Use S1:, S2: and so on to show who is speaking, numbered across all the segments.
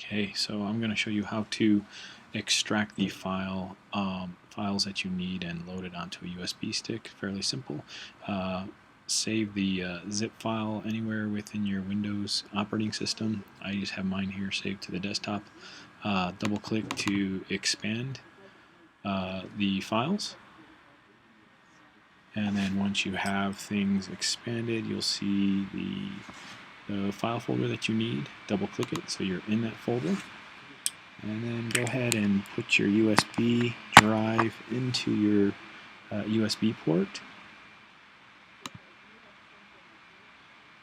S1: Okay, so I'm going to show you how to extract the files that you need and load it onto a USB stick. Fairly simple. Save the zip file anywhere within your Windows operating system. I just have mine here saved to the desktop. Double click to expand the files, and then once you have things expanded, you'll see the file folder that you need. Double click it so you're in that folder. And then go ahead and put your USB drive into your USB port.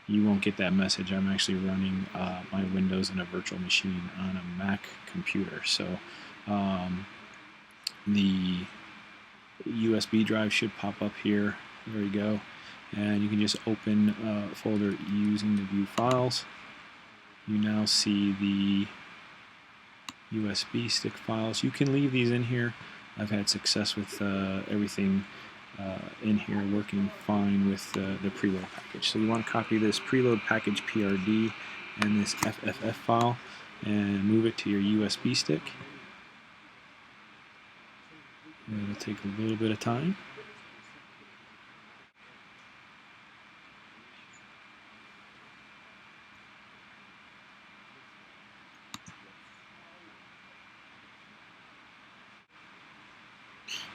S1: You won't get that message. I'm actually running my Windows in a virtual machine on a Mac computer. So the USB drive should pop up here. There you go. And you can just open a folder using the view files. You now see the USB stick files. You can leave these in here. I've had success with everything in here working fine with the preload package. So you want to copy this preload package PRD and this FFF file and move it to your USB stick. It'll take a little bit of time.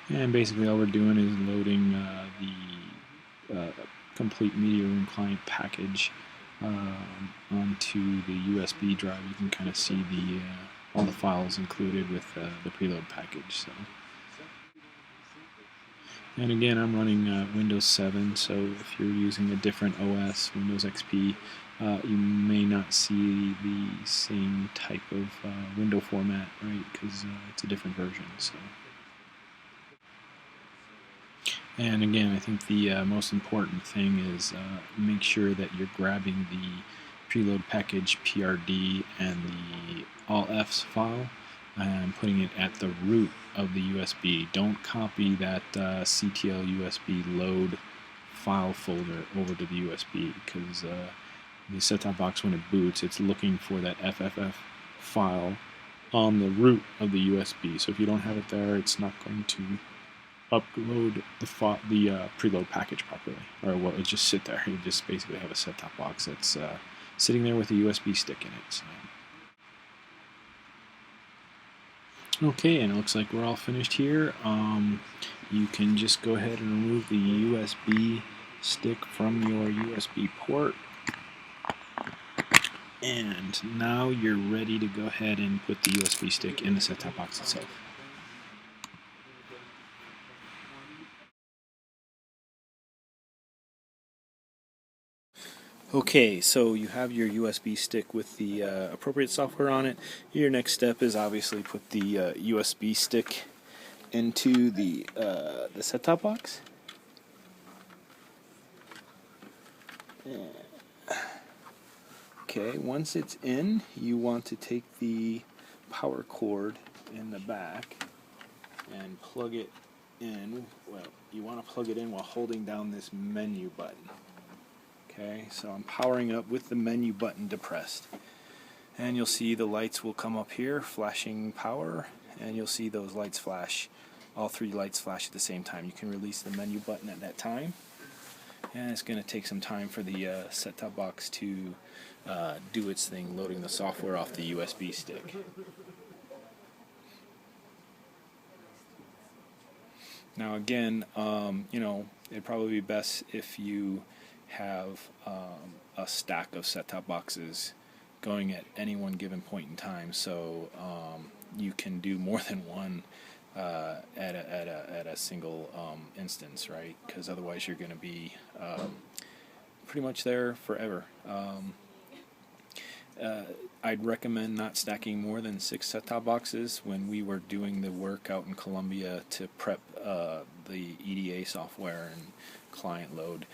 S1: And basically all we're doing is loading the complete media room client package onto the USB drive. You can kind of see all the files included with the preload package. So, and again, I'm running Windows 7, so if you're using a different OS, Windows XP, you may not see the same type of window format, right? Because it's a different version. So. And again, I think the most important thing is make sure that you're grabbing the preload package PRD and the all Fs file and putting it at the root of the USB. Don't copy that CTL USB load file folder over to the USB, because the set-top box, when it boots, it's looking for that FFF file on the root of the USB. So if you don't have it there, it's not going to upload the preload package properly, or well, it just sit there. You just basically have a set-top box that's sitting there with a USB stick in it. So. Okay, and it looks like we're all finished here. You can just go ahead and remove the USB stick from your USB port, and now you're ready to go ahead and put the USB stick in the set-top box itself. Okay, so you have your USB stick with the appropriate software on it. Your next step is obviously put the USB stick into the set-top box. Okay, once it's in, you want to take the power cord in the back and plug it in. Well, you want to plug it in while holding down this menu button. Okay, so I'm powering up with the menu button depressed. And you'll see the lights will come up here, flashing power, and you'll see those lights flash. All three lights flash at the same time. You can release the menu button at that time. And it's going to take some time for the set-top box to do its thing, loading the software off the USB stick. Now again, it'd probably be best if you have a stack of set-top boxes going at any one given point in time, so you can do more than one at a single instance, right? Because otherwise you're going to be pretty much there forever. I'd recommend not stacking more than 6 set-top boxes. When we were doing the work out in Columbia to prep the EDA software and client load,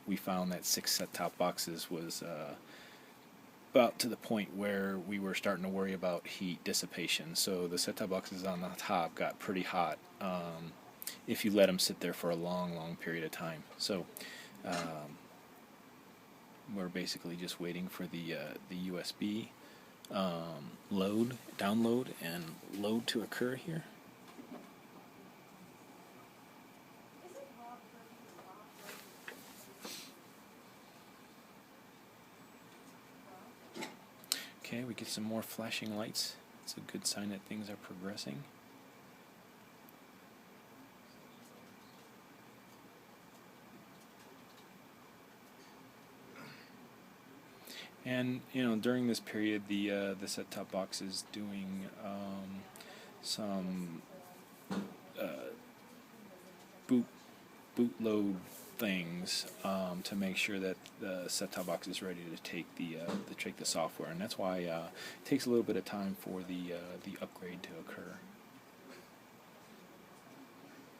S1: we found that 6 set-top boxes was about to the point where we were starting to worry about heat dissipation. So the set-top boxes on the top got pretty hot if you let them sit there for a long period of time. So we're basically just waiting for the USB download and load to occur here. Okay, we get some more flashing lights. It's a good sign that things are progressing. And during this period, the set-top box is doing some bootload things to make sure that the set-top box is ready to take the software, and that's why it takes a little bit of time for the upgrade to occur.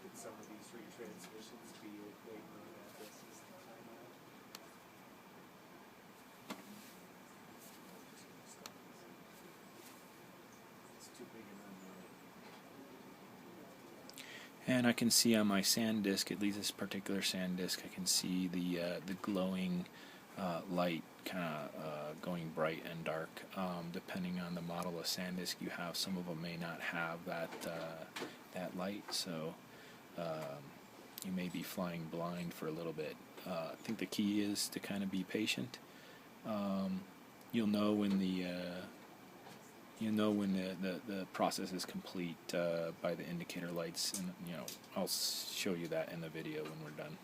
S2: Could some of these retransmissions be waiting on addresses to time out? It's too big an unknown.
S1: And I can see on my SanDisk, at least this particular SanDisk, I can see the glowing light kind of going bright and dark. Depending on the model of SanDisk you have, some of them may not have that light, so you may be flying blind for a little bit. I think the key is to kind of be patient. You'll know when the process is complete by the indicator lights, and I'll show you that in the video when we're done.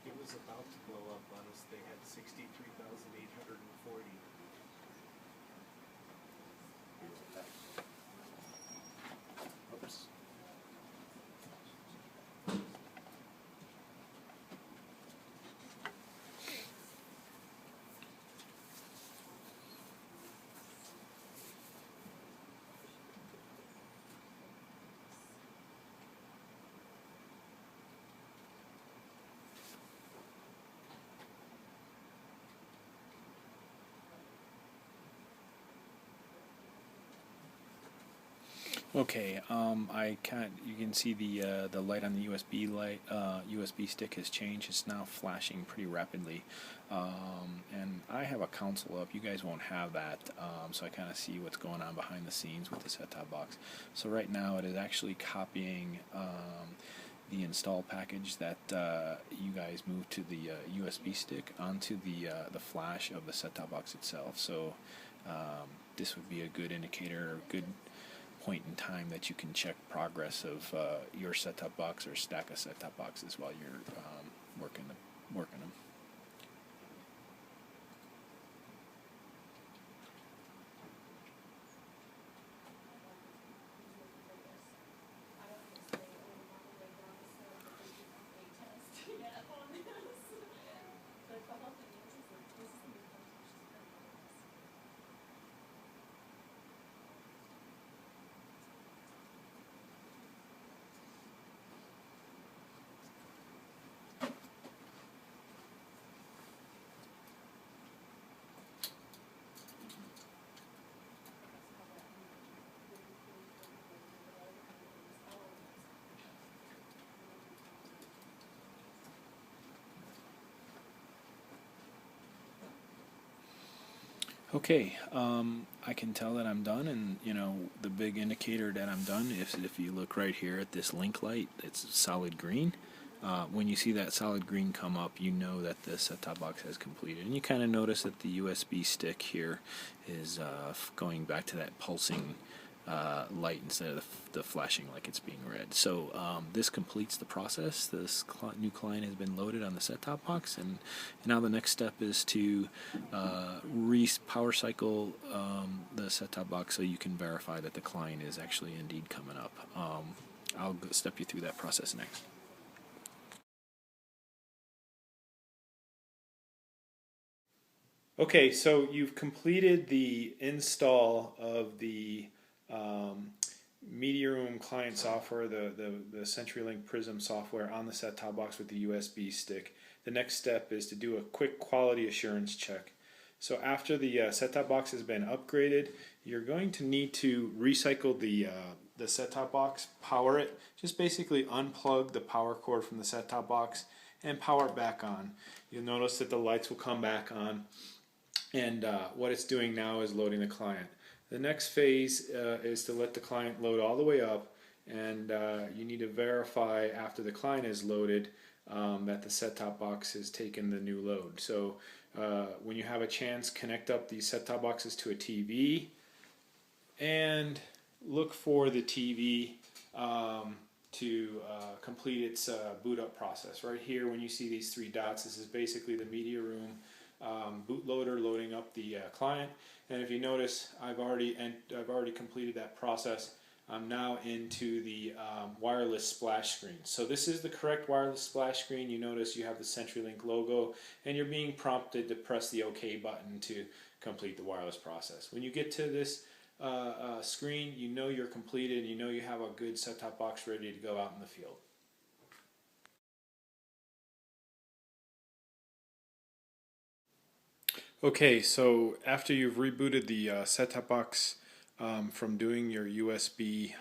S2: It was about to blow up on us. They had 63,840. Oops.
S1: Okay, you can see the light on the USB stick has changed. It's now flashing pretty rapidly, and I have a console up. You guys won't have that, so I kind of see what's going on behind the scenes with the set-top box. So right now it is actually copying the install package that you guys moved to the USB stick onto the flash of the set-top box itself. So this would be a good indicator, a good point in time that you can check progress of your set-top box or stack of set-top boxes while you're working them. Okay, I can tell that I'm done, and the big indicator that I'm done is if you look right here at this link light, it's solid green. When you see that solid green come up, you know that the set-top box has completed, and you kind of notice that the USB stick here is going back to that pulsing light instead of the flashing like it's being read. So this completes the process. This new client has been loaded on the set-top box, and now the next step is to power cycle the set-top box so you can verify that the client is actually indeed coming up. I'll step you through that process next. Okay, so you've completed the install of the Media Room client software, the CenturyLink Prism software on the set-top box with the USB stick. The next step is to do a quick quality assurance check. So after the set-top box has been upgraded, you're going to need to recycle the set-top box, power it, just basically unplug the power cord from the set-top box and power it back on. You'll notice that the lights will come back on, and what it's doing now is loading the client. The next phase is to let the client load all the way up, and you need to verify after the client is loaded that the set-top box has taken the new load. So when you have a chance, connect up these set-top boxes to a TV and look for the TV to complete its boot up process. Right here, when you see these three dots, this is basically the media room bootloader loading up the client. And if you notice, I've already completed that process. I'm now into the wireless splash screen. So this is the correct wireless splash screen. You notice you have the CenturyLink logo, and you're being prompted to press the OK button to complete the wireless process. When you get to this screen, you know you're completed. You know you have a good set-top box ready to go out in the field. Okay, so after you've rebooted the set-top box from doing your USB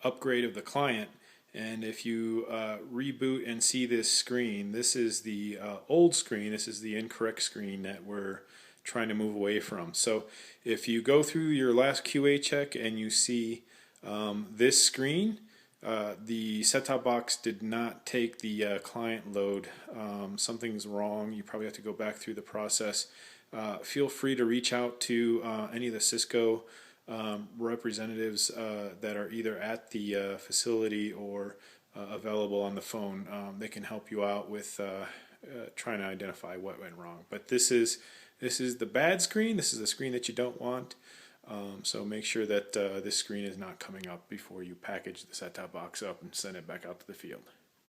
S1: upgrade of the client, and if you reboot and see this screen, this is the old screen, this is the incorrect screen that we're trying to move away from. So if you go through your last QA check and you see this screen, the set-top box did not take the client load. Something's wrong. You probably have to go back through the process. Feel free to reach out to any of the Cisco representatives that are either at the facility or available on the phone. They can help you out with trying to identify what went wrong. But this is the bad screen. This is the screen that you don't want. So make sure that this screen is not coming up before you package the set-top box up and send it back out to the field.